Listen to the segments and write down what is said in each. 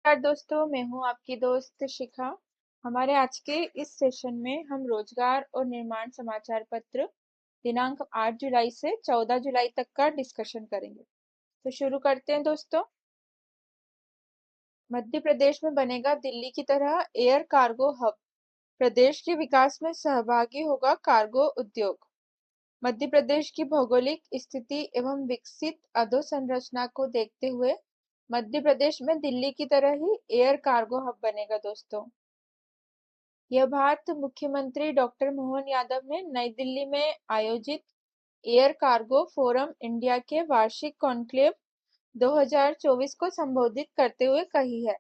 नमस्कार दोस्तों, मैं हूं आपकी दोस्त शिखा। हमारे आज के इस सेशन में हम रोजगार और निर्माण समाचार पत्र दिनांक 8 जुलाई से 14 जुलाई तक का डिस्कशन करेंगे। तो शुरू करते हैं दोस्तों। मध्य प्रदेश में बनेगा दिल्ली की तरह एयर कार्गो हब। प्रदेश के विकास में सहभागी होगा कार्गो उद्योग। मध्य प्रदेश की भौगोलिक स्थिति एवं विकसित अधोसंरचना को देखते हुए मध्य प्रदेश में दिल्ली की तरह ही एयर कार्गो हब बनेगा दोस्तों। यह बात मुख्यमंत्री डॉक्टर मोहन यादव ने नई दिल्ली में आयोजित एयर कार्गो फोरम इंडिया के वार्षिक कॉन्क्लेव 2024 को संबोधित करते हुए कही है।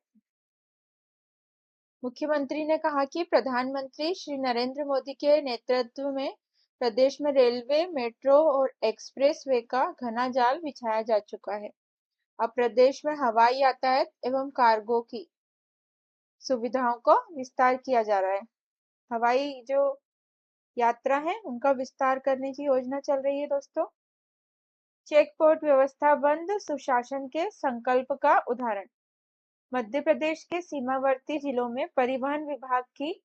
मुख्यमंत्री ने कहा कि प्रधानमंत्री श्री नरेंद्र मोदी के नेतृत्व में प्रदेश में रेलवे, मेट्रो और एक्सप्रेस वे का घना जाल बिछाया जा चुका है। अब प्रदेश में हवाई यातायात एवं कार्गो की सुविधाओं को विस्तार किया जा रहा है। हवाई जो यात्रा है उनका विस्तार करने की योजना चल रही है दोस्तों। चेक पोस्ट व्यवस्था बंद, सुशासन के संकल्प का उदाहरण। मध्य प्रदेश के सीमावर्ती जिलों में परिवहन विभाग की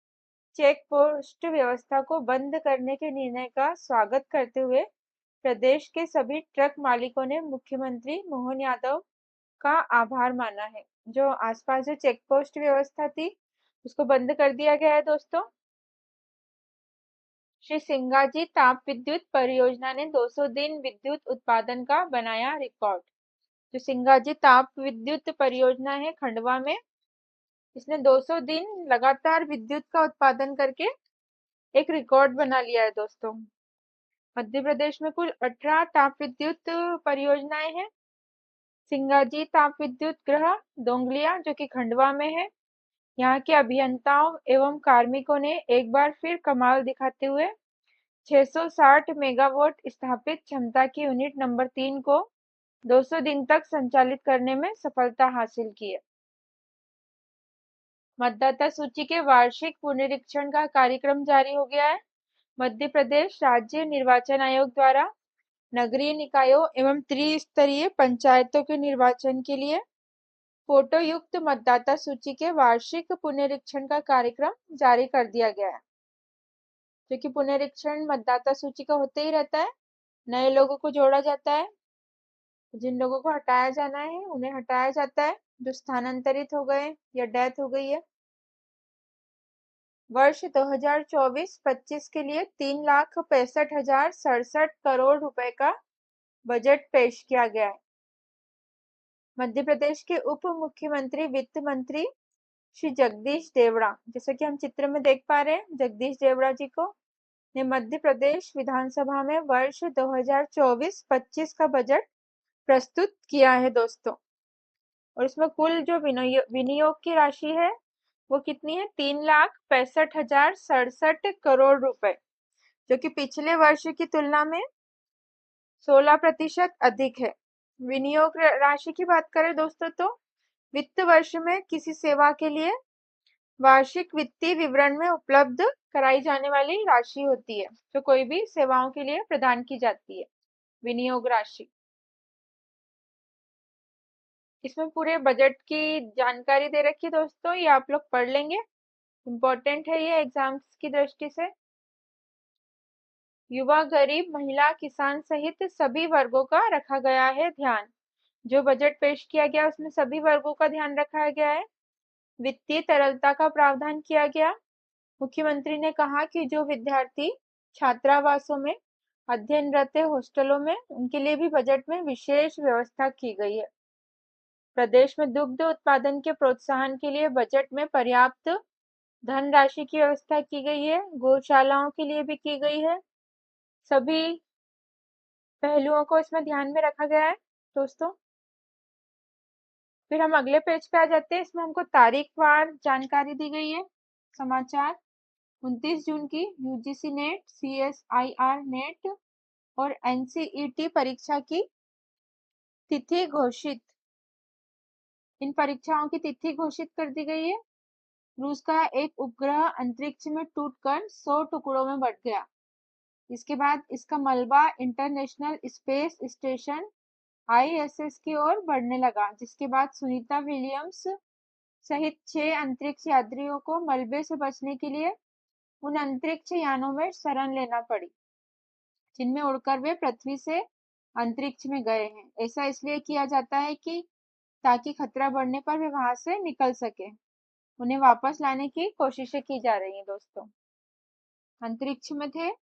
चेक पोस्ट व्यवस्था को बंद करने के निर्णय का स्वागत करते हुए प्रदेश के सभी ट्रक मालिकों ने मुख्यमंत्री मोहन यादव का आभार माना है। जो आसपास जो चेक पोस्ट व्यवस्था थी उसको बंद कर दिया गया है दोस्तों। श्री सिंगाजी ताप विद्युत परियोजना ने 200 दिन विद्युत उत्पादन का बनाया रिकॉर्ड। जो सिंगाजी ताप विद्युत परियोजना है खंडवा में, इसने 200 दिन लगातार विद्युत का उत्पादन करके एक रिकॉर्ड बना लिया है दोस्तों। मध्य प्रदेश में कुल 18 ताप विद्युत परियोजनाएं हैं। सिंगाजी ताप विद्युत गृह दोंगलिया जो कि खंडवा में है, यहाँ के अभियंताओं एवं कार्मिकों ने एक बार फिर कमाल दिखाते हुए 660 मेगावाट स्थापित क्षमता की यूनिट नंबर 3 को 200 दिन तक संचालित करने में सफलता हासिल की है। मतदाता सूची के वार्षिक पुनरीक्षण का कार्यक्रम जारी हो गया है। मध्य प्रदेश राज्य निर्वाचन आयोग द्वारा नगरीय निकायों एवं त्रिस्तरीय पंचायतों के निर्वाचन के लिए फोटो युक्त मतदाता सूची के वार्षिक पुनरीक्षण का कार्यक्रम जारी कर दिया गया है। जो कि पुनरीक्षण मतदाता सूची का होते ही रहता है। नए लोगों को जोड़ा जाता है, जिन लोगों को हटाया जाना है उन्हें हटाया जाता है, जो स्थानांतरित हो गए या डेथ हो गई है। वर्ष 2024-25 के लिए 3,65,067 करोड़ रुपए का बजट पेश किया गया है। मध्य प्रदेश के उप मुख्यमंत्री वित्त मंत्री श्री जगदीश देवड़ा, जैसा कि हम चित्र में देख पा रहे हैं, जगदीश देवड़ा जी को ने मध्य प्रदेश विधानसभा में वर्ष 2024-25 का बजट प्रस्तुत किया है दोस्तों। और इसमें कुल जो विनियोग की राशि है वो कितनी है? 3,65,067 करोड़ रुपए, जो कि पिछले वर्ष की तुलना में 16% अधिक है। विनियोग राशि की बात करें दोस्तों तो वित्त वर्ष में किसी सेवा के लिए वार्षिक वित्तीय विवरण में उपलब्ध कराई जाने वाली राशि होती है, जो कोई भी सेवाओं के लिए प्रदान की जाती है, विनियोग राशि। इसमें पूरे बजट की जानकारी दे रखी है दोस्तों, ये आप लोग पढ़ लेंगे, इम्पोर्टेंट है ये एग्जाम्स की दृष्टि से। युवा, गरीब, महिला, किसान सहित सभी वर्गों का रखा गया है ध्यान। जो बजट पेश किया गया उसमें सभी वर्गों का ध्यान रखा गया है। वित्तीय तरलता का प्रावधान किया गया। मुख्यमंत्री ने कहा कि जो विद्यार्थी छात्रावासों में अध्ययनरत हॉस्टलों में, उनके लिए भी बजट में विशेष व्यवस्था की गई है। प्रदेश में दुग्ध उत्पादन के प्रोत्साहन के लिए बजट में पर्याप्त धनराशि की व्यवस्था की गई है। गौशालाओं के लिए भी की गई है। सभी पहलुओं को इसमें ध्यान में रखा गया है दोस्तों। फिर हम अगले पेज पे आ जाते हैं। इसमें हमको तारीखवार जानकारी दी गई है। समाचार 29 जून की यूजीसी नेट, सीएसआईआर नेट और एनसीईटी परीक्षा की तिथि घोषित। इन परीक्षाओं की तिथि घोषित कर दी गई है। रूस का एक उपग्रह अंतरिक्ष में टूटकर 100 टुकड़ों में बट गया। इसके बाद इसका मलबा इंटरनेशनल स्पेस स्टेशन आईएसएस की ओर बढ़ने लगा, जिसके बाद सुनीता विलियम्स सहित 6 अंतरिक्ष यात्रियों को मलबे से बचने के लिए उन अंतरिक्ष यानों में शरण लेना पड़ी, जिनमें उड़कर वे पृथ्वी से अंतरिक्ष में गए हैं। ऐसा इसलिए किया जाता है कि ताकि खतरा बढ़ने पर वे वहां से निकल सके। उन्हें वापस लाने की कोशिशें की जा रही हैं दोस्तों। अंतरिक्ष में थे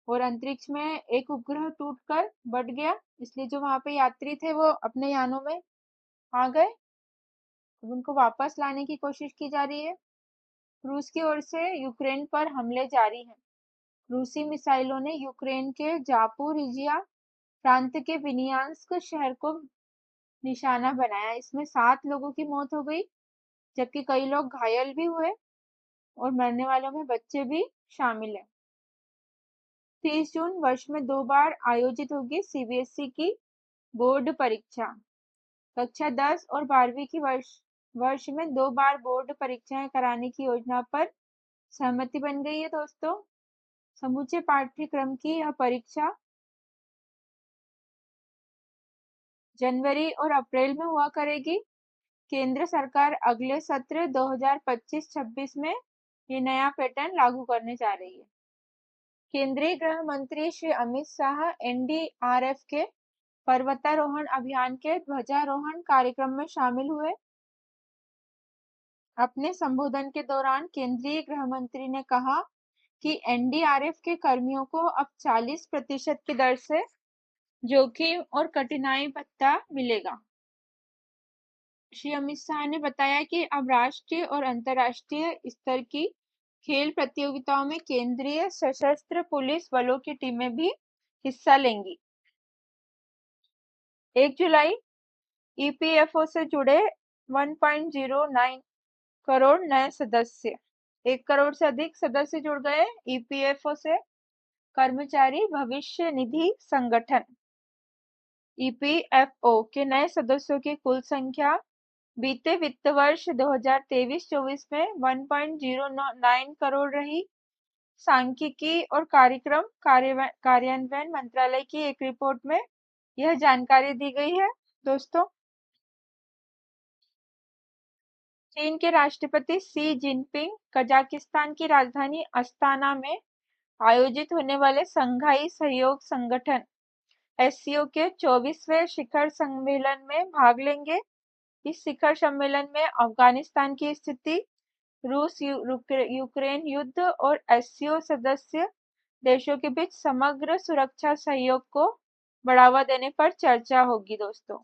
और अंतरिक्ष में एक उपग्रह टूटकर बढ़ गया, इसलिए जो वहां पे यात्री थे वो अपने यानों में आ गए। उनको वापस लाने की कोशिश की जा रही है। रूस की ओर से यूक्रेन पर हमले जारी हैं। रूसी मिसाइलों ने यूक्रेन के जापोरिजिया प्रांत के विनियांस्क शहर को निशाना बनाया। इसमें 7 लोगों की मौत हो गई, जबकि कई लोग घायल भी हुए और मरने वालों में बच्चे भी शामिल हैं। 30 जून वर्ष में 2 बार आयोजित होगी सीबीएसई की बोर्ड परीक्षा। कक्षा 10 और 12वीं की वर्ष में 2 बार बोर्ड परीक्षाएं कराने की योजना पर सहमति बन गई है दोस्तों। समूचे पाठ्यक्रम की यह परीक्षा जनवरी और अप्रैल में हुआ करेगी। केंद्र सरकार अगले सत्र 2025-26 में ये नया पैटर्न लागू करने जा रही है। केंद्रीय गृह मंत्री श्री अमित शाह एनडीआरएफ के पर्वतारोहण अभियान के ध्वजारोहण कार्यक्रम में शामिल हुए। अपने संबोधन के दौरान केंद्रीय गृह मंत्री ने कहा कि एनडीआरएफ के कर्मियों को अब 40% की दर से जोखिम और कठिनाई भत्ता मिलेगा। श्री अमित शाह ने बताया कि अब राष्ट्रीय और अंतर्राष्ट्रीय स्तर की खेल प्रतियोगिताओं में केंद्रीय सशस्त्र पुलिस बलों की टीमें भी हिस्सा लेंगी। 1 जुलाई ईपीएफओ से जुड़े 1.09 करोड़ नए सदस्य, 1 करोड़ से अधिक सदस्य जुड़ गए ईपीएफओ से। कर्मचारी भविष्य निधि संगठन ईपीएफओ के नए सदस्यों की कुल संख्या बीते वित्त वर्ष 2023-24 में 1.09 करोड़ रही। सांख्यिकी और कार्यक्रम कार्यान्वयन मंत्रालय की एक रिपोर्ट में यह जानकारी दी गई है दोस्तों। चीन के राष्ट्रपति शी जिनपिंग कजाकिस्तान की राजधानी अस्ताना में आयोजित होने वाले शंघाई सहयोग संगठन एससीओ के 24वें शिखर सम्मेलन में भाग लेंगे। इस शिखर सम्मेलन में अफगानिस्तान की स्थिति, रूस यूक्रेन युद्ध और एससीओ सदस्य देशों के बीच समग्र सुरक्षा सहयोग को बढ़ावा देने पर चर्चा होगी दोस्तों।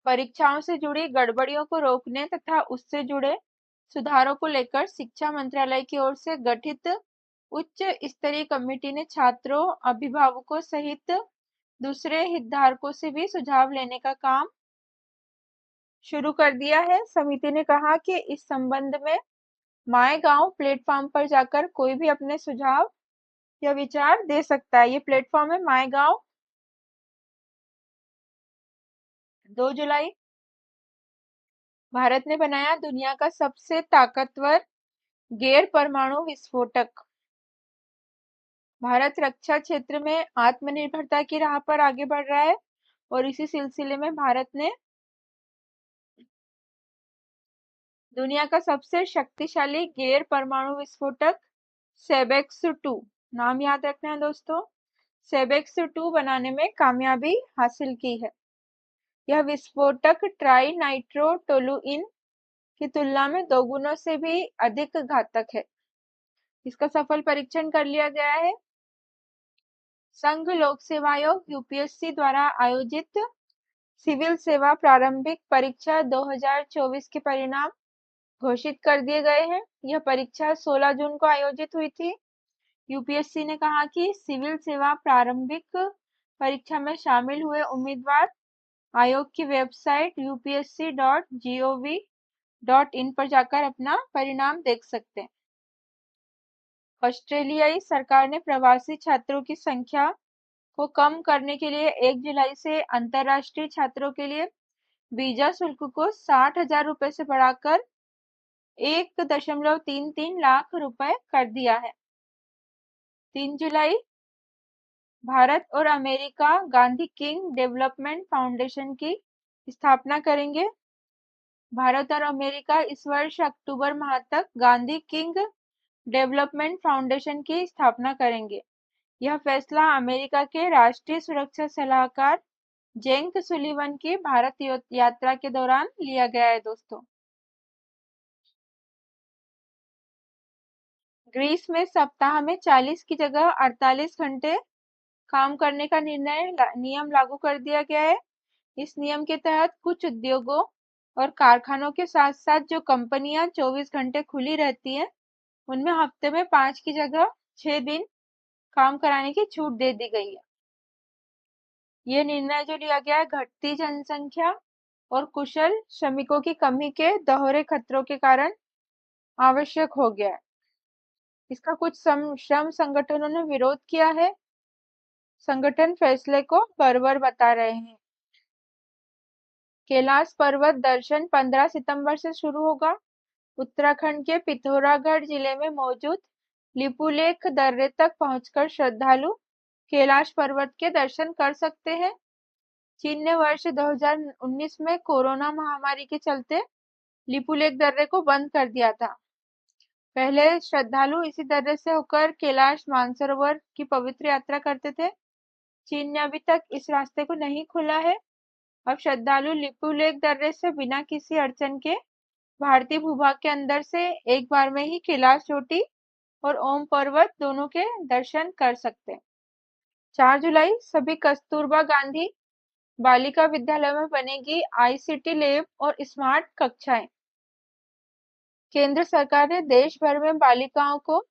परीक्षाओं से जुड़ी गड़बड़ियों को रोकने तथा उससे जुड़े सुधारों को लेकर शिक्षा मंत्रालय की ओर से गठित उच्च स्तरीय कमेटी ने छात्रों, अभिभावकों सहित दूसरे हितधारकों से भी सुझाव लेने का काम शुरू कर दिया है। समिति ने कहा कि इस संबंध में माय गांव प्लेटफॉर्म पर जाकर कोई भी अपने सुझाव या विचार दे सकता है। ये प्लेटफॉर्म है माय गांव। 2 जुलाई भारत ने बनाया दुनिया का सबसे ताकतवर गैर परमाणु विस्फोटक। भारत रक्षा क्षेत्र में आत्मनिर्भरता की राह पर आगे बढ़ रहा है और इसी सिलसिले में भारत ने दुनिया का सबसे शक्तिशाली गैर परमाणु विस्फोटक सेबेक्स 2, नाम याद रखना है दोस्तों, सेबेक्स 2 बनाने में कामयाबी हासिल की है। यह विस्फोटक ट्राई नाइट्रो टोलुइन की तुलना में 2 गुणों से भी अधिक घातक है। इसका सफल परीक्षण कर लिया गया है। संघ लोक सेवा आयोग यूपीएससी द्वारा आयोजित सिविल सेवा प्रारंभिक परीक्षा 2024 के परिणाम घोषित कर दिए गए हैं। यह परीक्षा 16 जून को आयोजित हुई थी। यूपीएससी ने कहा कि सिविल सेवा प्रारंभिक परीक्षा में शामिल हुए उम्मीदवार आयोग की वेबसाइट upsc.gov.in पर जाकर अपना परिणाम देख सकते हैं। ऑस्ट्रेलियाई सरकार ने प्रवासी छात्रों की संख्या को कम करने के लिए 1 जुलाई से अंतर्राष्ट्रीय छात्रों के लिए वीजा शुल्क को 60,000 रुपए से बढ़ाकर 1.33 लाख रुपए कर दिया है। 3 जुलाई भारत और America Gandhi king development foundation की स्थापना करेंगे। भारत और अमेरिका इस वर्ष अक्टूबर माह तक गांधी किंग डेवलपमेंट फाउंडेशन की स्थापना करेंगे। यह फैसला अमेरिका के राष्ट्रीय सुरक्षा सलाहकार जेक सुलिवन की भारत यात्रा के दौरान लिया गया है दोस्तों। ग्रीस में सप्ताह में 40 की जगह 48 घंटे काम करने का नियम लागू कर दिया गया है। इस नियम के तहत कुछ उद्योगों और कारखानों के साथ साथ जो कंपनियां 24 घंटे खुली रहती हैं, उनमें हफ्ते में 5 की जगह 6 दिन काम कराने की छूट दे दी गई है। ये निर्णय जो लिया गया है, घटती जनसंख्या और कुशल श्रमिकों की कमी के दोहरे खतरों के कारण आवश्यक हो गया है। इसका कुछ श्रम संगठनों ने विरोध किया है। संगठन फैसले को बर्बर बता रहे हैं। कैलाश पर्वत दर्शन 15 सितंबर से शुरू होगा। उत्तराखंड के पिथौरागढ़ जिले में मौजूद लिपुलेख दर्रे तक पहुंचकर श्रद्धालु कैलाश पर्वत के दर्शन कर सकते हैं। चीन ने वर्ष 2019 में कोरोना महामारी के चलते लिपुलेख दर्रे को बंद कर दिया था। पहले श्रद्धालु इसी दर्रे से होकर कैलाश मानसरोवर की पवित्र यात्रा करते थे। चीन ने अभी तक इस रास्ते को नहीं खोला है। अब श्रद्धालु लिपुलेख दर्रे से बिना किसी अड़चन के भारतीय भूभाग के अंदर से एक बार में ही कैलाश चोटी और ओम पर्वत दोनों के दर्शन कर सकते हैं। 4 जुलाई सभी कस्तूरबा गांधी बालिका विद्यालय में बनेगी आईसीटी लैब और स्मार्ट कक्षाएं। केंद्र सरकार ने देश भर में बालिकाओं को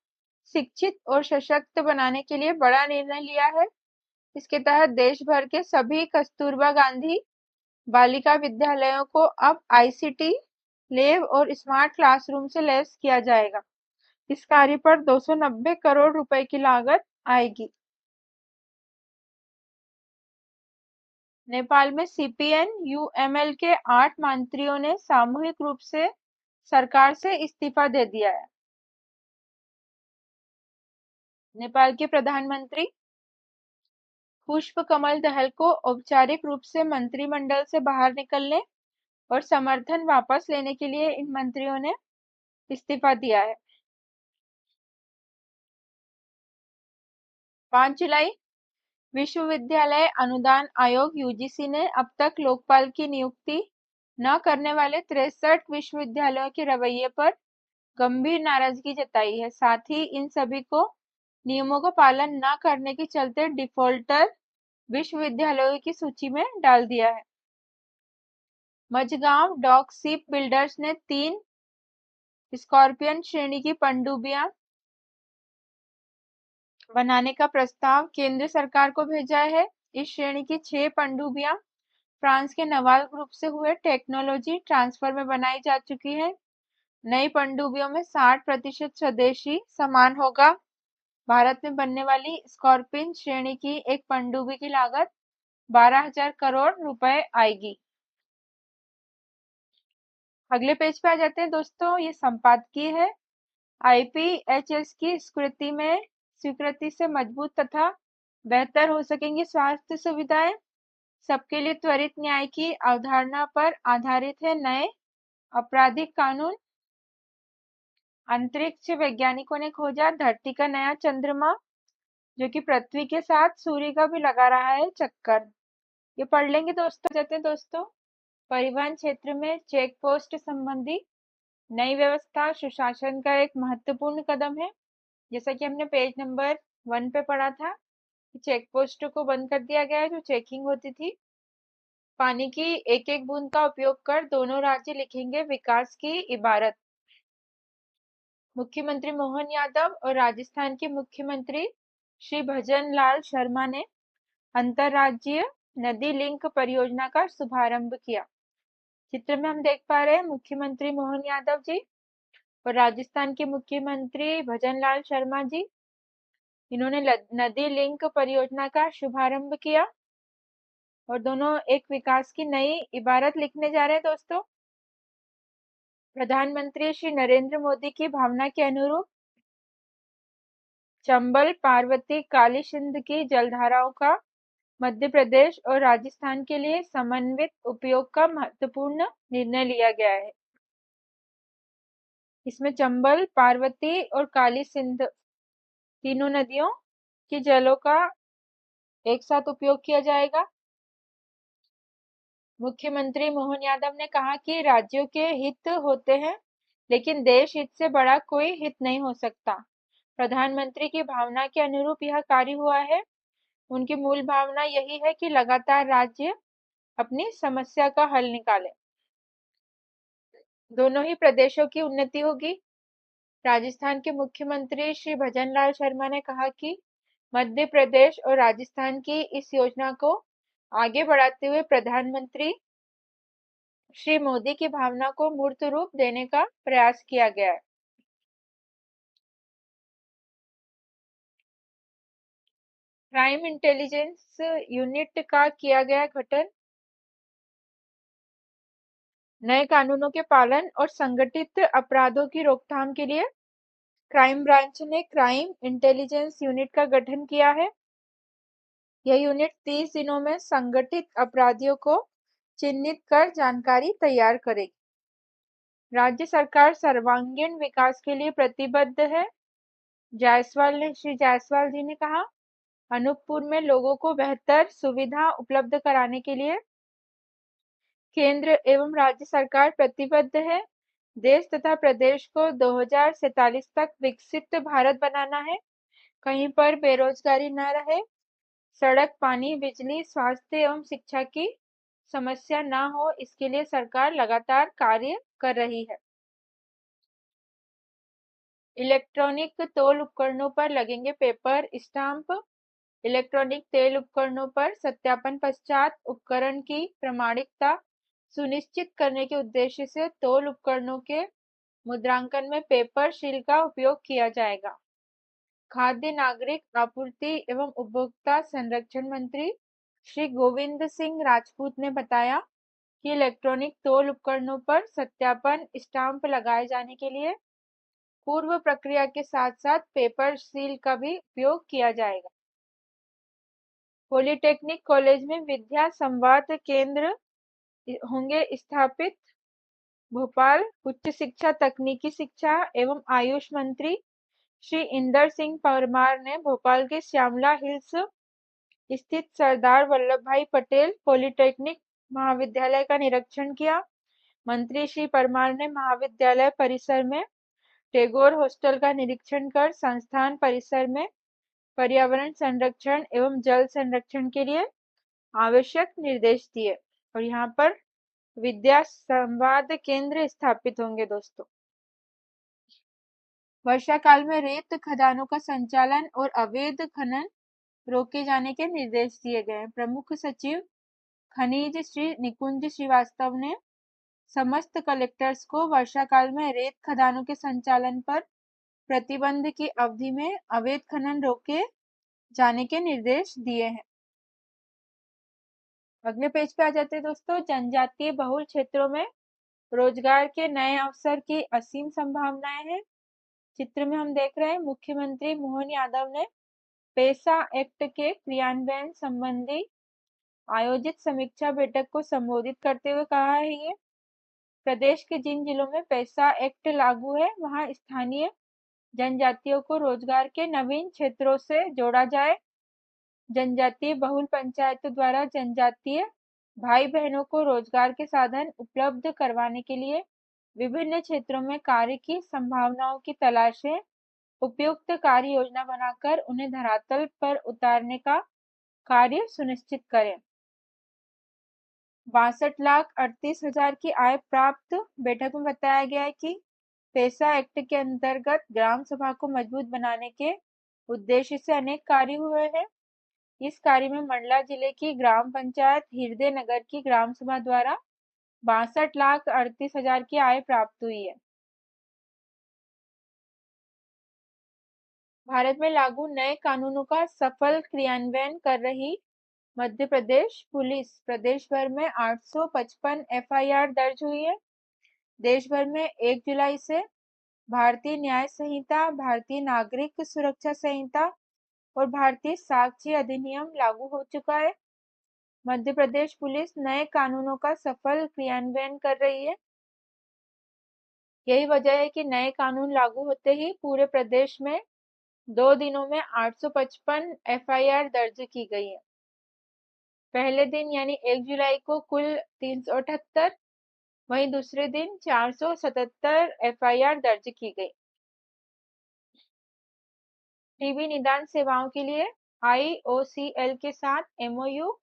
शिक्षित और सशक्त बनाने के लिए बड़ा निर्णय लिया है। इसके तहत देश भर के सभी कस्तूरबा गांधी बालिका विद्यालयों को अब आईसीटी लैब और स्मार्ट क्लासरूम से लैस किया जाएगा। इस कार्य पर 290 करोड़ रुपए की लागत आएगी। नेपाल में सीपीएन यूएमएल के 8 मंत्रियों ने सामूहिक रूप से सरकार से इस्तीफा दे दिया है। नेपाल के प्रधानमंत्री पुष्प कमल दहल को औपचारिक रूप से मंत्रिमंडल से बाहर निकलने और समर्थन वापस लेने के लिए इन मंत्रियों ने इस्तीफा दिया है। 5 जुलाई विश्वविद्यालय अनुदान आयोग यूजीसी ने अब तक लोकपाल की नियुक्ति न करने वाले 63 विश्वविद्यालयों के रवैये पर गंभीर नाराजगी जताई है। साथ ही इन सभी को नियमों का पालन न करने के चलते डिफॉल्टर विश्वविद्यालयों की सूची में डाल दिया है। मझगांव डॉक शिप बिल्डर्स ने 3 स्कॉर्पियन श्रेणी की पनडुब्बियां बनाने का प्रस्ताव केंद्र सरकार को भेजा है। इस श्रेणी की 6 पनडुब्बियां फ्रांस के नवाल ग्रुप से हुए टेक्नोलॉजी ट्रांसफर में बनाई जा चुकी है। नई पनडुब्बियों में 60% स्वदेशी सामान होगा। भारत में बनने वाली स्कॉर्पियन श्रेणी की एक पनडुब्बी की लागत 12,000 करोड़ रुपए आएगी। अगले पेज पे आ जाते हैं दोस्तों। ये संपादकीय है। आईपीएचएस की स्वीकृति से मजबूत तथा बेहतर हो सकेंगी स्वास्थ्य सुविधाएं। सबके लिए त्वरित न्याय की अवधारणा पर आधारित है नए आपराधिक कानून। अंतरिक्ष वैज्ञानिकों ने खोजा धरती का नया चंद्रमा, जो कि पृथ्वी के साथ सूर्य का भी लगा रहा है चक्कर। ये पढ़ लेंगे दोस्तों। जाते हैं दोस्तों। परिवहन क्षेत्र में चेक पोस्ट संबंधी नई व्यवस्था सुशासन का एक महत्वपूर्ण कदम है। जैसा कि हमने पेज नंबर 1 पे पढ़ा था, चेक पोस्टों को बंद कर दिया गया है जो चेकिंग होती थी। पानी की एक एक बूंद का उपयोग कर दोनों राज्य लिखेंगे विकास की इबारत। मुख्यमंत्री मोहन यादव और राजस्थान के मुख्यमंत्री श्री भजन लाल शर्मा ने अंतरराज्यीय नदी लिंक परियोजना का शुभारंभ किया। चित्र में हम देख पा रहे हैं मुख्यमंत्री मोहन यादव जी और राजस्थान के मुख्यमंत्री भजन लाल शर्मा जी। इन्होंने नदी लिंक परियोजना का शुभारंभ किया और दोनों एक विकास की नई इबारत लिखने जा रहे हैं दोस्तों। प्रधानमंत्री श्री नरेंद्र मोदी की भावना के अनुरूप चंबल पार्वती काली सिंध की जलधाराओं का मध्य प्रदेश और राजस्थान के लिए समन्वित उपयोग का महत्वपूर्ण निर्णय लिया गया है। इसमें चंबल, पार्वती और काली सिंध तीनों नदियों के जलों का एक साथ उपयोग किया जाएगा। मुख्यमंत्री मोहन यादव ने कहा कि राज्यों के हित होते हैं, लेकिन देश हित से बड़ा कोई हित नहीं हो सकता। प्रधानमंत्री की भावना के अनुरूप यह कार्य हुआ है। उनकी मूल भावना यही है कि लगातार राज्य अपनी समस्या का हल निकाले। दोनों ही प्रदेशों की उन्नति होगी। राजस्थान के मुख्यमंत्री श्री भजनलाल शर्मा ने कहा कि मध्य प्रदेश और राजस्थान की इस योजना को आगे बढ़ाते हुए प्रधानमंत्री श्री मोदी की भावना को मूर्त रूप देने का प्रयास किया गया है। क्राइम इंटेलिजेंस यूनिट का किया गया गठन। नए कानूनों के पालन और संगठित अपराधों की रोकथाम के लिए क्राइम ब्रांच ने क्राइम इंटेलिजेंस यूनिट का गठन किया है। यह यूनिट 30 दिनों में संगठित अपराधियों को चिन्हित कर जानकारी तैयार करेगी। राज्य सरकार सर्वांगीण विकास के लिए प्रतिबद्ध है। श्री जायसवाल जी ने कहा, अनूपपुर में लोगों को बेहतर सुविधा उपलब्ध कराने के लिए केंद्र एवं राज्य सरकार प्रतिबद्ध है। देश तथा प्रदेश को 2047 तक विकसित भारत बनाना है। कहीं पर बेरोजगारी न रहे, सड़क, पानी, बिजली, स्वास्थ्य एवं शिक्षा की समस्या न हो, इसके लिए सरकार लगातार कार्य कर रही है। इलेक्ट्रॉनिक तोल उपकरणों पर लगेंगे पेपर स्टाम्प। इलेक्ट्रॉनिक तेल उपकरणों पर सत्यापन पश्चात उपकरण की प्रामाणिकता सुनिश्चित करने के उद्देश्य से तोल उपकरणों के मुद्रांकन में पेपर शील का उपयोग किया जाएगा। खाद्य नागरिक आपूर्ति एवं उपभोक्ता संरक्षण मंत्री श्री गोविंद सिंह राजपूत ने बताया कि इलेक्ट्रॉनिक तोल उपकरणों पर सत्यापन स्टाम्प लगाए जाने के लिए पूर्व प्रक्रिया के साथ साथ पेपर सील का भी उपयोग किया जाएगा। पॉलिटेक्निक कॉलेज में विद्या संवाद केंद्र होंगे स्थापित। भोपाल उच्च शिक्षा, तकनीकी शिक्षा एवं आयुष मंत्री श्री इंदर सिंह परमार ने भोपाल के श्यामला हिल्स स्थित सरदार वल्लभ भाई पटेल पॉलिटेक्निक महाविद्यालय का निरीक्षण किया। मंत्री श्री परमार ने महाविद्यालय परिसर में टैगोर हॉस्टल का निरीक्षण कर संस्थान परिसर में पर्यावरण संरक्षण एवं जल संरक्षण के लिए आवश्यक निर्देश दिए और यहाँ पर विद्या संवाद केंद्र स्थापित होंगे। दोस्तों, वर्षा काल में रेत खदानों का संचालन और अवैध खनन रोके जाने के निर्देश दिए गए। प्रमुख सचिव खनिज श्री निकुंज श्रीवास्तव ने समस्त कलेक्टर्स को वर्षा काल में रेत खदानों के संचालन पर प्रतिबंध की अवधि में अवैध खनन रोके जाने के निर्देश दिए हैं। अगले पेज पे आ जाते हैं दोस्तों। जनजातीय बहुल क्षेत्रों में रोजगार के नए अवसर की असीम संभावनाएं हैं। चित्र में हम देख रहे हैं मुख्यमंत्री मोहन यादव ने पेसा एक्ट के क्रियान्वयन संबंधी आयोजित समीक्षा बैठक को संबोधित करते हुए कहा है ये प्रदेश के जिन जिलों में पेसा एक्ट लागू है, वहां स्थानीय जनजातियों को रोजगार के नवीन क्षेत्रों से जोड़ा जाए। जनजातीय बहुल पंचायतों द्वारा जनजातीय भाई बहनों को रोजगार के साधन उपलब्ध करवाने के लिए विभिन्न क्षेत्रों में कार्य की संभावनाओं की तलाश है। उपयुक्त कार्य योजना बनाकर उन्हें धरातल पर उतारने का कार्य सुनिश्चित करें। 62,38,000 की आय प्राप्त। बैठक में बताया गया है कि पेसा एक्ट के अंतर्गत ग्राम सभा को मजबूत बनाने के उद्देश्य से अनेक कार्य हुए हैं। इस कार्य में मंडला जिले की ग्राम पंचायत हृदय नगर की ग्राम सभा द्वारा 62,38,000 की आय प्राप्त हुई है। भारत में लागू नए कानूनों का सफल क्रियान्वयन कर रही मध्य प्रदेश पुलिस प्रदेश भर में 855 एफआईआर दर्ज हुई है। देश भर में 1 जुलाई से भारतीय न्याय संहिता, भारतीय नागरिक सुरक्षा संहिता और भारतीय साक्ष्य अधिनियम लागू हो चुका है। मध्य प्रदेश पुलिस नए कानूनों का सफल क्रियान्वयन कर रही है। यही वजह है कि नए कानून लागू होते ही पूरे प्रदेश में 2 दिनों में 855 एफआईआर दर्ज की गई है। पहले दिन यानी 1 जुलाई को कुल 378, वहीं दूसरे दिन 477 एफआईआर दर्ज की गई। टीबी निदान सेवाओं के लिए आईओसीएल के साथ एमओयू।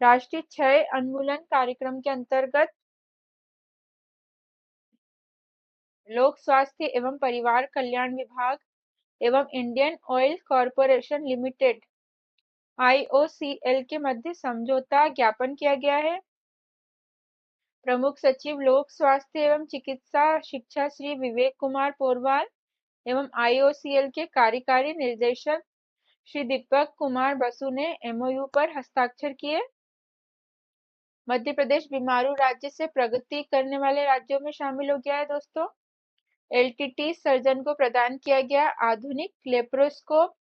राष्ट्रीय क्षय उन्मूलन कार्यक्रम के अंतर्गत लोक स्वास्थ्य एवं परिवार कल्याण विभाग एवं Indian oil corporation limited IOCL के मध्य समझौता ज्ञापन किया गया है। प्रमुख सचिव लोक स्वास्थ्य एवं चिकित्सा शिक्षा श्री विवेक कुमार पोरवाल एवं आईओसीएल के कार्यकारी निर्देशक श्री दीपक कुमार बसु ने एमओयू पर हस्ताक्षर किए। मध्य प्रदेश बीमारू राज्य से प्रगति करने वाले राज्यों में शामिल हो गया है दोस्तों। एलटीटी सर्जन को प्रदान किया गया आधुनिक लेप्रोस्कोप।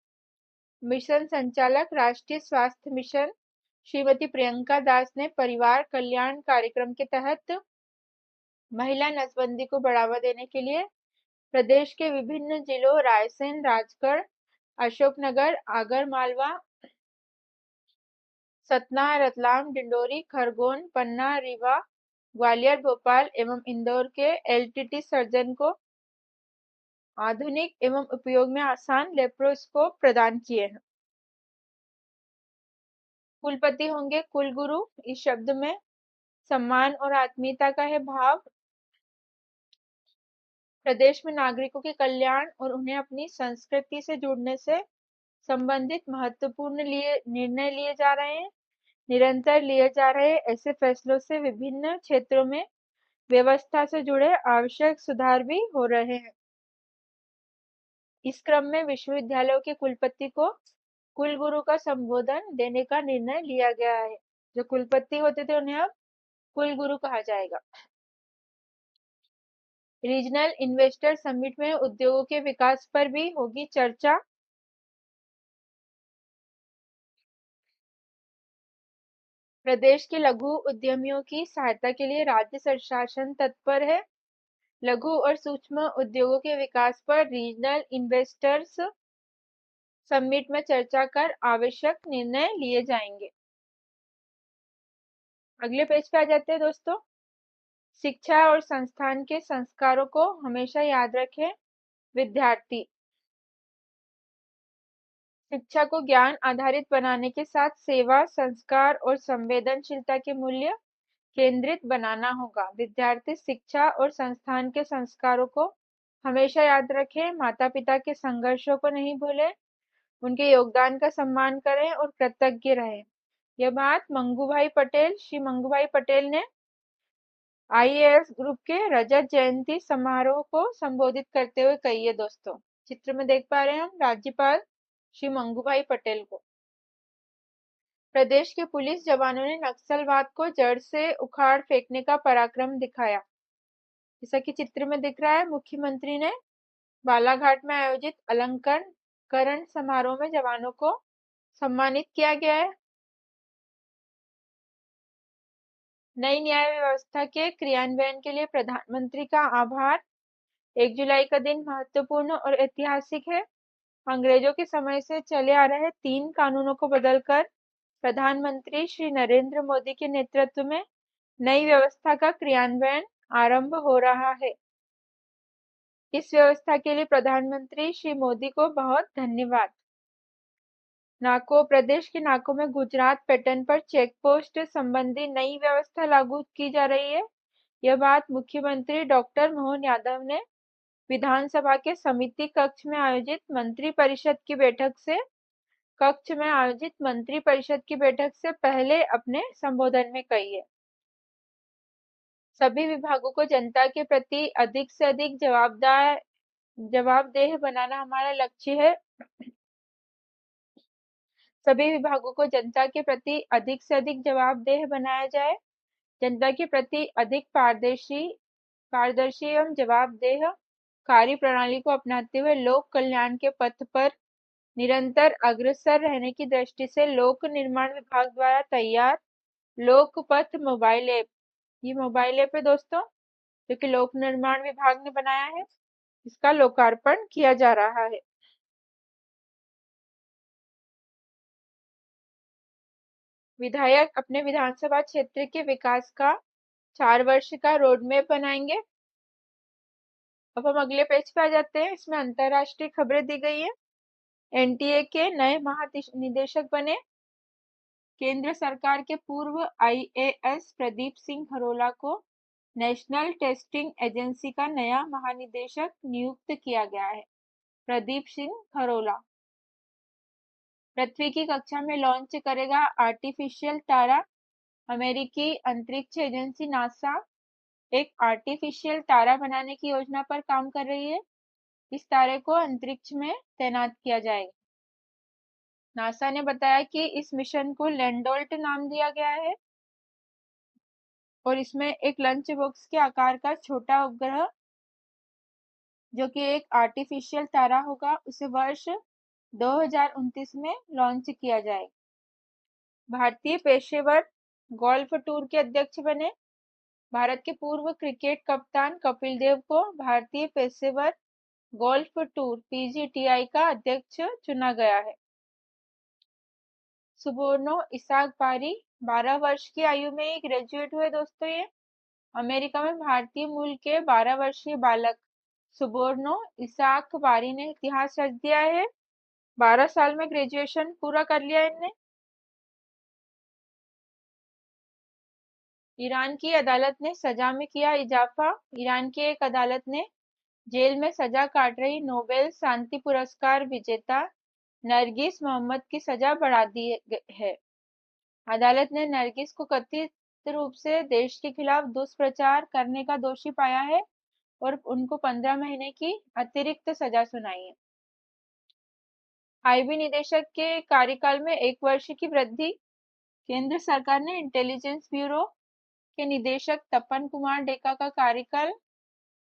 मिशन संचालक राष्ट्रीय स्वास्थ्य मिशन श्रीमती प्रियंका दास ने परिवार कल्याण कार्यक्रम के तहत महिला नसबंदी को बढ़ावा देने के लिए प्रदेश के विभिन्न जिलों रायसेन, राजगढ़, अशोकनगर, आगरमालवा, सतना, रतलाम, डिंडोरी, खरगोन, पन्ना, रीवा, ग्वालियर, भोपाल एवं इंदौर के एलटीटी सर्जन को आधुनिक एवं उपयोग में आसान लेप्रोस्कोप प्रदान किए हैं। कुलपति होंगे कुलगुरु। इस शब्द में सम्मान और आत्मीयता का है भाव। प्रदेश में नागरिकों के कल्याण और उन्हें अपनी संस्कृति से जुड़ने से संबंधित महत्वपूर्ण निर्णय लिए जा रहे हैं। निरंतर लिए जा रहे ऐसे फैसलों से विभिन्न क्षेत्रों में व्यवस्था से जुड़े आवश्यक सुधार भी हो रहे हैं। इस क्रम में विश्वविद्यालयों के कुलपति को कुलगुरु का संबोधन देने का निर्णय लिया गया है। जो कुलपति होते थे उन्हें अब कुलगुरु कहा जाएगा। रीजनल इन्वेस्टर समिट में उद्योगों के विकास पर भी होगी चर्चा। प्रदेश के लघु उद्यमियों की सहायता के लिए राज्य प्रशासन तत्पर है। लघु और सूक्ष्म उद्योगों के विकास पर रीजनल इन्वेस्टर्स समिट में चर्चा कर आवश्यक निर्णय लिए जाएंगे। अगले पेज पे आ जाते हैं दोस्तों। शिक्षा और संस्थान के संस्कारों को हमेशा याद रखें विद्यार्थी। शिक्षा को ज्ञान आधारित बनाने के साथ सेवा, संस्कार और संवेदनशीलता के मूल्य केंद्रित बनाना होगा। विद्यार्थी शिक्षा और संस्थान के संस्कारों को हमेशा याद रखें। माता पिता के संघर्षों को नहीं भूलें, उनके योगदान का सम्मान करें और कृतज्ञ रहें। यह बात श्री मंगूभाई पटेल ने आईएएस ग्रुप के रजत जयंती समारोह को संबोधित करते हुए कही है दोस्तों। चित्र में देख पा रहे हैं हम राज्यपाल श्री मंगूभाई पटेल को। प्रदेश के पुलिस जवानों ने नक्सलवाद को जड़ से उखाड़ फेंकने का पराक्रम दिखाया। जैसा कि चित्र में दिख रहा है, मुख्यमंत्री ने बालाघाट में आयोजित अलंकरण समारोह में जवानों को सम्मानित किया गया है। नई न्याय व्यवस्था के क्रियान्वयन के लिए प्रधानमंत्री का आभार। 1 जुलाई का दिन महत्वपूर्ण और ऐतिहासिक है। अंग्रेजों के समय से चले आ रहे 3 कानूनों को बदलकर प्रधानमंत्री श्री नरेंद्र मोदी के नेतृत्व में नई व्यवस्था का क्रियान्वयन आरंभ हो रहा है। इस व्यवस्था के लिए प्रधानमंत्री श्री मोदी को बहुत धन्यवाद। प्रदेश के नाकों में गुजरात पैटर्न पर चेक पोस्ट संबंधी नई व्यवस्था लागू की जा रही है। यह बात मुख्यमंत्री डॉक्टर मोहन यादव ने विधानसभा के समिति कक्ष में आयोजित मंत्री परिषद की बैठक से पहले अपने संबोधन में कही है। सभी विभागों को जनता के प्रति अधिक से अधिक जवाबदेह बनाना हमारा लक्ष्य है। सभी विभागों को जनता के प्रति अधिक से अधिक जवाबदेह बनाया जाए। जनता के प्रति अधिक पारदर्शी एवं जवाबदेह कार्य प्रणाली को अपनाते हुए लोक कल्याण के पथ पर निरंतर अग्रसर रहने की दृष्टि से लोक निर्माण विभाग द्वारा तैयार लोकपथ मोबाइल ऐप, ये मोबाइल ऐप है दोस्तों, जो कि लोक निर्माण विभाग ने बनाया है, इसका लोकार्पण किया जा रहा है। विधायक अपने विधानसभा क्षेत्र के विकास का 4 वर्ष का रोडमैप बनाएंगे। अब हम अगले पेज पे आ जाते हैं। इसमें अंतरराष्ट्रीय खबरें दी गई है। एनटीए के नए महानिदेशक बने। केंद्र सरकार के पूर्व आईएएस प्रदीप सिंह खरोला को नेशनल टेस्टिंग एजेंसी का नया महानिदेशक नियुक्त किया गया है। प्रदीप सिंह खरोला पृथ्वी की कक्षा में लॉन्च करेगा आर्टिफिशियल तारा। अमेरिकी अंतरिक्ष एजेंसी नासा एक आर्टिफिशियल तारा बनाने की योजना पर काम कर रही है। इस तारे को अंतरिक्ष में तैनात किया जाएगा। नासा ने बताया कि इस मिशन को लैंडोल्ट नाम दिया गया है और इसमें एक लंच बॉक्स के आकार का छोटा उपग्रह, जो कि एक आर्टिफिशियल तारा होगा, उसे वर्ष 2029 में लॉन्च किया जाएगा। भारतीय पेशेवर गोल्फ टूर के अध्यक्ष बने। भारत के पूर्व क्रिकेट कप्तान कपिल देव को भारतीय पेशेवर गोल्फ टूर पीजीटीआई का अध्यक्ष चुना गया है। सुबोर्नो इसाक बारी 12 वर्ष की आयु में ही ग्रेजुएट हुए दोस्तों। ये अमेरिका में भारतीय मूल के 12 वर्षीय बालक सुबोर्नो इसाक बारी ने इतिहास रच दिया है। 12 साल में ग्रेजुएशन पूरा कर लिया इनने। ईरान की अदालत ने सजा में किया इजाफा। ईरान की एक अदालत ने जेल में सजा काट रही नोबेल शांति पुरस्कार विजेता नरगिस मोहम्मद की सजा बढ़ा दी है। अदालत ने नरगिस को कथित रूप से देश के खिलाफ दुष्प्रचार करने का दोषी पाया है और उनको 15 महीने की अतिरिक्त सजा सुनाई है। आईबी निदेशक के कार्यकाल में 1 वर्ष की वृद्धि। केंद्र सरकार ने इंटेलिजेंस ब्यूरो के निदेशक तपन कुमार डेका का कार्यकाल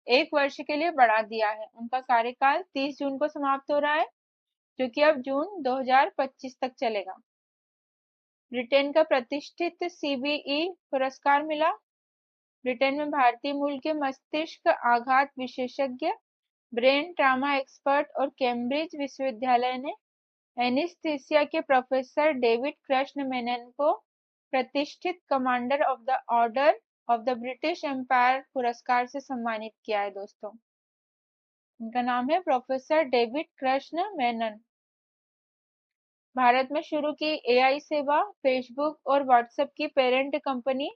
1 वर्ष के लिए बढ़ा दिया है। उनका कार्यकाल 30 जून को समाप्त हो रहा है, जो कि अब जून 2025 तक चलेगा। ब्रिटेन का प्रतिष्ठित सीबीई पुरस्कार मिला। ब्रिटेन में भारतीय मूल के मस्तिष्क आघात विशेषज्ञ, ब्रेन ट्रामा एक्सपर्ट और कैम्ब्रिज विश्वविद्यालय ने एनेस्थीसिया के प्रोफेसर डेविड कृष्ण मेनन को प्रतिष्ठित commander of the order of the British empire पुरस्कार से सम्मानित किया है दोस्तों। उनका नाम है प्रोफेसर डेविड कृष्ण मेनन। भारत में शुरू की एआई सेवा। फेसबुक और व्हाट्सएप की पेरेंट कंपनी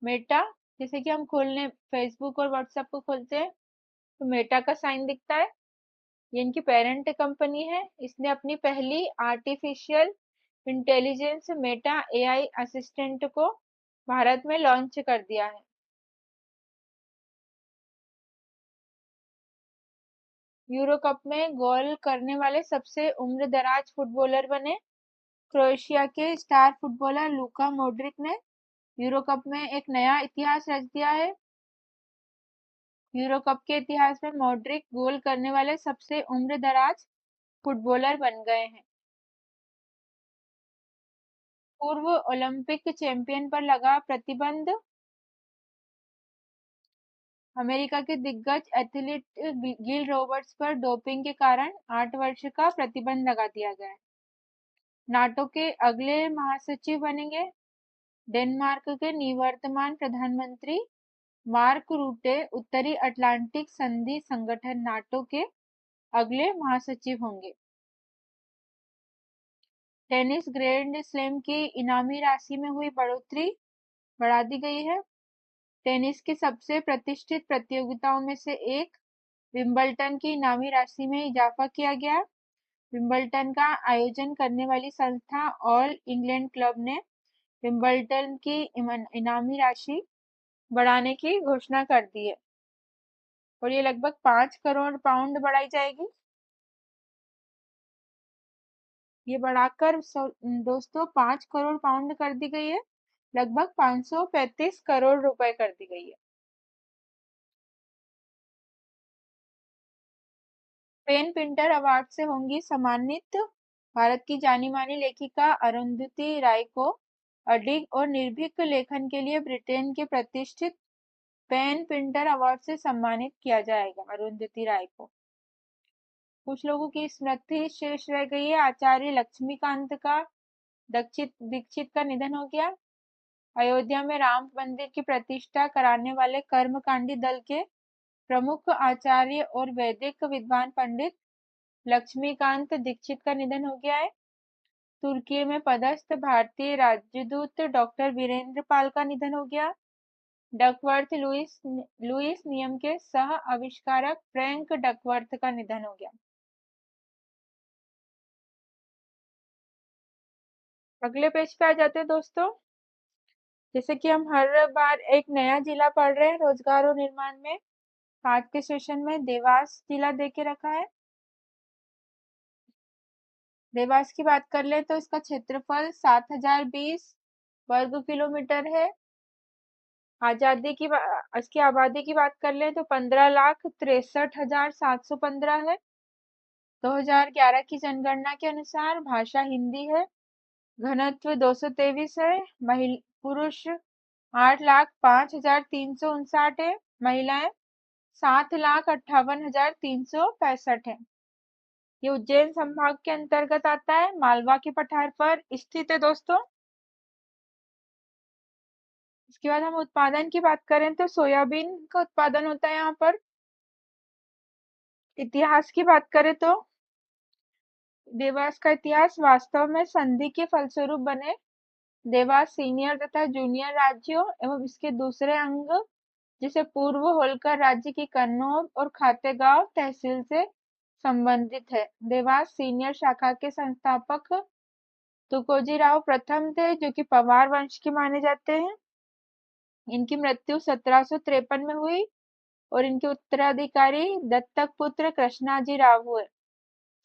मेटा, जैसे कि हम खोलने फेसबुक और व्हाट्सएप को खोलते हैं तो मेटा का साइन दिखता है, ये इनकी पेरेंट कंपनी है। इसने अपनी पहली artificial intelligence Meta AI assistant को भारत में लॉन्च कर दिया है। यूरो कप में गोल करने वाले सबसे उम्रदराज फुटबॉलर बने। क्रोएशिया के स्टार फुटबॉलर लूका मॉड्रिक ने यूरो कप में एक नया इतिहास रच दिया है। यूरो कप के इतिहास में मॉड्रिक गोल करने वाले सबसे उम्रदराज फुटबॉलर बन गए हैं। पूर्व ओलंपिक चैंपियन पर लगा प्रतिबंध। अमेरिका के दिग्गज एथलीट गिल रॉबर्ट्स पर डोपिंग के कारण 8 वर्ष का प्रतिबंध लगा दिया गया है। नाटो के अगले महासचिव बनेंगे डेनमार्क के निवर्तमान प्रधानमंत्री मार्क रूटे उत्तरी अटलांटिक संधि संगठन नाटो के अगले महासचिव होंगे। टेनिस ग्रैंड स्लैम की इनामी राशि में हुई बढ़ोतरी, बढ़ा दी गई है। टेनिस की सबसे प्रतिष्ठित प्रतियोगिताओं में से एक विंबलटन की इनामी राशि में इजाफा किया गया। विंबलटन का आयोजन करने वाली संस्था ऑल इंग्लैंड क्लब ने विंबलटन की इनामी राशि बढ़ाने की घोषणा कर दी है और ये लगभग 5 करोड़ पाउंड बढ़ाई जाएगी। ये बढ़ाकर दोस्तों 5 करोड़ पाउंड कर दी गई है, लगभग 535 करोड़ रुपए कर दी गई है। पेन पिंटर अवार्ड से होंगी सम्मानित भारत की जानी मानी लेखिका अरुंधति राय को अडिग और निर्भीक लेखन के लिए ब्रिटेन के प्रतिष्ठित पेन पिंटर अवार्ड से सम्मानित किया जाएगा अरुंधति राय को। कुछ लोगों की स्मृति शेष रह गई है। आचार्य लक्ष्मीकांत का दीक्षित का निधन हो गया। अयोध्या में राम मंदिर की प्रतिष्ठा कराने वाले कर्मकांडी दल के प्रमुख आचार्य और वैदिक विद्वान पंडित लक्ष्मीकांत दीक्षित का निधन हो गया है। तुर्की में पदस्थ भारतीय राजदूत डॉक्टर वीरेंद्र पाल का निधन हो गया। डकवर्थ लुईस नियम के सह आविष्कारक फ्रैंक डकवर्थ का निधन हो गया। अगले पेज पे आ जाते हैं दोस्तों। जैसे कि हम हर बार एक नया जिला पढ़ रहे हैं रोजगार और निर्माण में, आज के सेशन में देवास जिला दे के रखा है। देवास की बात कर ले तो इसका क्षेत्रफल 7020 वर्ग किलोमीटर है। इसकी आबादी की बात कर ले तो 15,63,715 है। 2011 की जनगणना के अनुसार भाषा हिंदी है। घनत्व 223 है। पुरुष 8,05,359 है। महिलाएं 7,58,365 है। ये उज्जैन संभाग के अंतर्गत आता है। मालवा के पठार पर स्थित है दोस्तों। इसके बाद हम उत्पादन की बात करें तो सोयाबीन का उत्पादन होता है यहाँ पर। इतिहास की बात करें तो देवास का इतिहास वास्तव में संधि के फलस्वरूप बने देवास सीनियर तथा जूनियर राज्यों एवं इसके दूसरे अंग जिसे पूर्व होलकर राज्य की कन्नौज और खातेगांव तहसील से संबंधित है। देवास सीनियर शाखा के संस्थापक तुकोजी राव प्रथम थे जो कि पवार वंश के माने जाते हैं। इनकी मृत्यु 1753 में हुई और इनके उत्तराधिकारी दत्तक पुत्र कृष्णाजी राव हुए।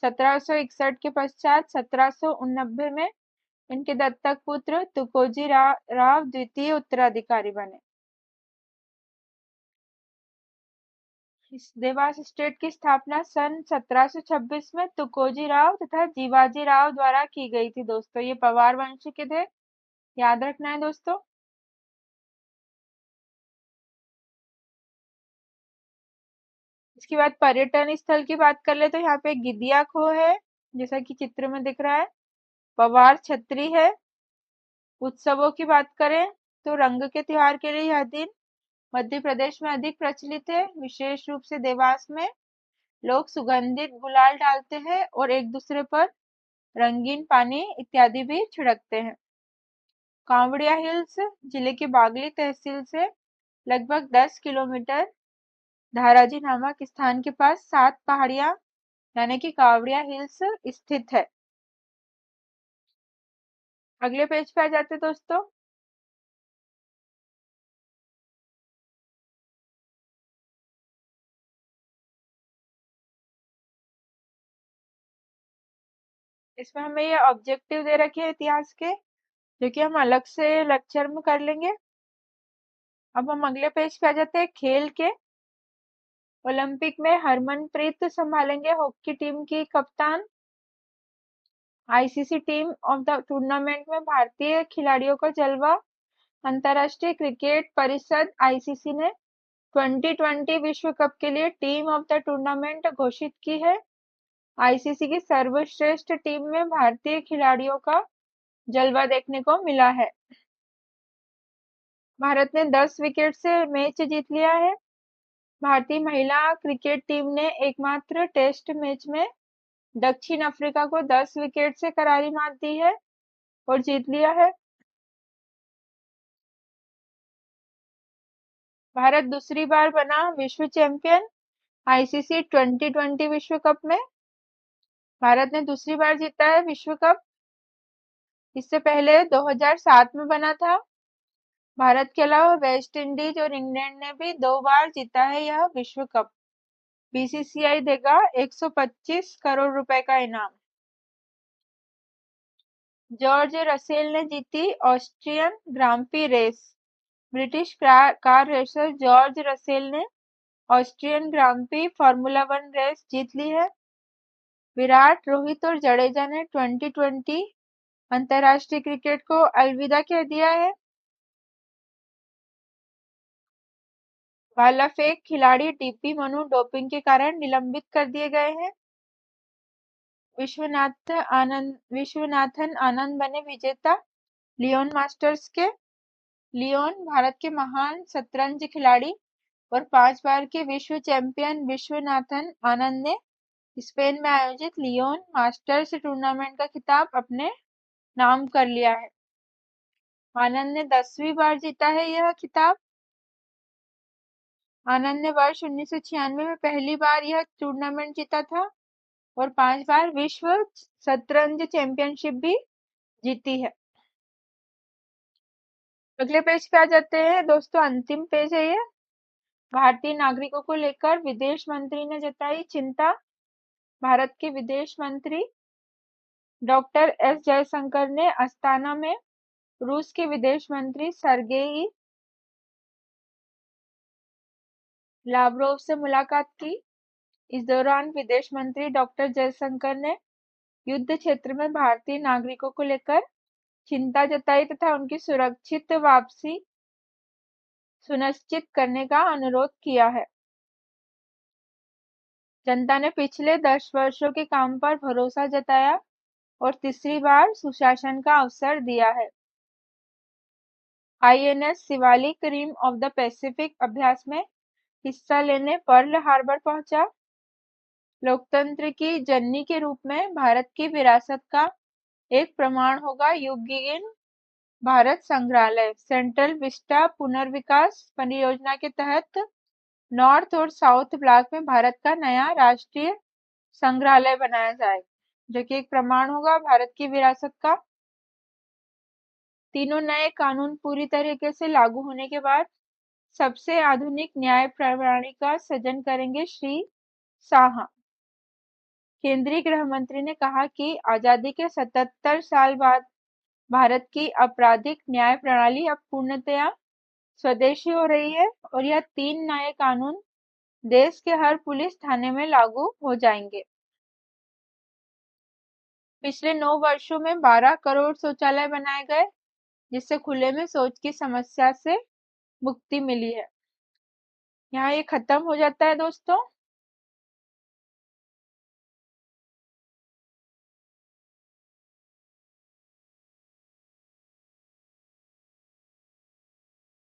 1761 के पश्चात 1789 में इनके दत्तक पुत्र तुकोजी राव द्वितीय उत्तराधिकारी बने। इस देवास स्टेट की स्थापना सन 1726 में तुकोजी राव तथा जीवाजी राव द्वारा की गई थी दोस्तों। ये पवार वंश के थे, याद रखना है दोस्तों। इसके बाद पर्यटन स्थल की बात कर ले तो यहाँ पे गिदिया खो है जैसा कि चित्र में दिख रहा है। पवार छतरी है। उत्सवों की बात करें तो रंग के त्योहार के लिए यह दिन मध्य प्रदेश में अधिक प्रचलित है। विशेष रूप से देवास में लोग सुगंधित गुलाल डालते हैं और एक दूसरे पर रंगीन पानी इत्यादि भी छिड़कते हैं। कांवड़िया हिल्स जिले के बागली तहसील से लगभग 10 किलोमीटर धाराजी नामक स्थान के पास 7 पहाड़ियां यानी कि कांवड़िया हिल्स स्थित है। अगले पेज पे आ जाते दोस्तों। इसमें हमें ये ऑब्जेक्टिव दे रखे हैं इतिहास के जो कि हम अलग से लेक्चर में कर लेंगे। अब हम अगले पेज पे आ जाते हैं खेल के। ओलंपिक में हरमनप्रीत संभालेंगे हॉकी टीम की कप्तान। ICC team of the tournament में भारतीय खिलाड़ियों का जलवा। अंतर्राष्ट्रीय क्रिकेट परिषद आईसीसी ने 2020 विश्व कप के लिए टीम ऑफ द टूर्नामेंट घोषित की है। आईसीसी की सर्वश्रेष्ठ टीम में भारतीय खिलाड़ियों का जलवा देखने को मिला है। भारत ने 10 विकेट से मैच जीत लिया है। भारतीय महिला क्रिकेट टीम ने एकमात्र टेस्ट मैच में दक्षिण अफ्रीका को 10 विकेट से करारी मात दी है और जीत लिया है। भारत दूसरी बार बना विश्व चैंपियन आईसीसी 2020 विश्व कप में। भारत ने दूसरी बार जीता है विश्व कप। इससे पहले 2007 में बना था। भारत के अलावा वेस्ट इंडीज और इंग्लैंड ने भी 2 बार जीता है यह विश्व कप। बीसीसीआई देगा 125 करोड़ रुपए का इनाम। जॉर्ज रसेल ने जीती Austrian Grand Prix. British car racer George Russell ने ऑस्ट्रियन ग्रांप्री फार्मूला 1 रेस जीत ली है। विराट, रोहित और जडेजा ने 2020 अंतर्राष्ट्रीय क्रिकेट को अलविदा कह दिया है। भाला फेंक खिलाड़ी डीपी मनु डोपिंग के कारण निलंबित कर दिए गए हैं। विश्वनाथन आनंद बने विजेता लियोन मास्टर्स के। लियोन भारत के महान शतरंज खिलाड़ी और 5 बार के विश्व चैंपियन विश्वनाथन आनंद ने स्पेन में आयोजित लियोन मास्टर्स टूर्नामेंट का खिताब अपने नाम कर लिया है। आनंद ने 10वीं बार जीता है यह खिताब। आनंद ने वर्ष 1996 में पहली बार यह टूर्नामेंट जीता था और 5 बार विश्व शतरंज चैंपियनशिप भी जीती है। अगले पेज पे आ जाते हैं दोस्तों, अंतिम पेज है ये। भारतीय नागरिकों को लेकर विदेश मंत्री ने जताई चिंता। भारत के विदेश मंत्री डॉक्टर एस जयशंकर ने अस्ताना में रूस के विदेश मंत्री सर्गेई लावरोव से मुलाकात की। इस दौरान विदेश मंत्री डॉक्टर जयशंकर ने युद्ध क्षेत्र में भारतीय नागरिकों को लेकर चिंता जताई तथा उनकी सुरक्षित वापसी सुनिश्चित करने का अनुरोध किया है। जनता ने पिछले 10 वर्षों के काम पर भरोसा जताया और तीसरी बार सुशासन का अवसर दिया है। INS Shivalik Rim of the Pacific अभ्यास में हिस्सा लेने पर्ल हार्बर पहुंचा। लोकतंत्र की जननी के रूप में भारत की विरासत का एक प्रमाण होगा युगीन भारत संग्रहालय। सेंट्रल विस्टा पुनर्विकास परियोजना के तहत नॉर्थ और साउथ ब्लॉक में भारत का नया राष्ट्रीय संग्रहालय बनाया जाए, जो कि एक प्रमाण होगा भारत की विरासत का। तीनों नए कानून पूरी तरीके से लागू होने के बाद सबसे आधुनिक न्याय प्रणाली का सृजन करेंगे श्री शाह। केंद्रीय गृह मंत्री ने कहा कि आजादी के 77 साल बाद भारत की आपराधिक न्याय प्रणाली अब पूर्णतया स्वदेशी हो रही है और यह 3 नए कानून देश के हर पुलिस थाने में लागू हो जाएंगे। पिछले 9 वर्षों में 12 करोड़ शौचालय बनाए गए, जिससे खुले में शौच की समस्या से मुक्ति मिली है। यहाँ ये खत्म हो जाता है दोस्तों।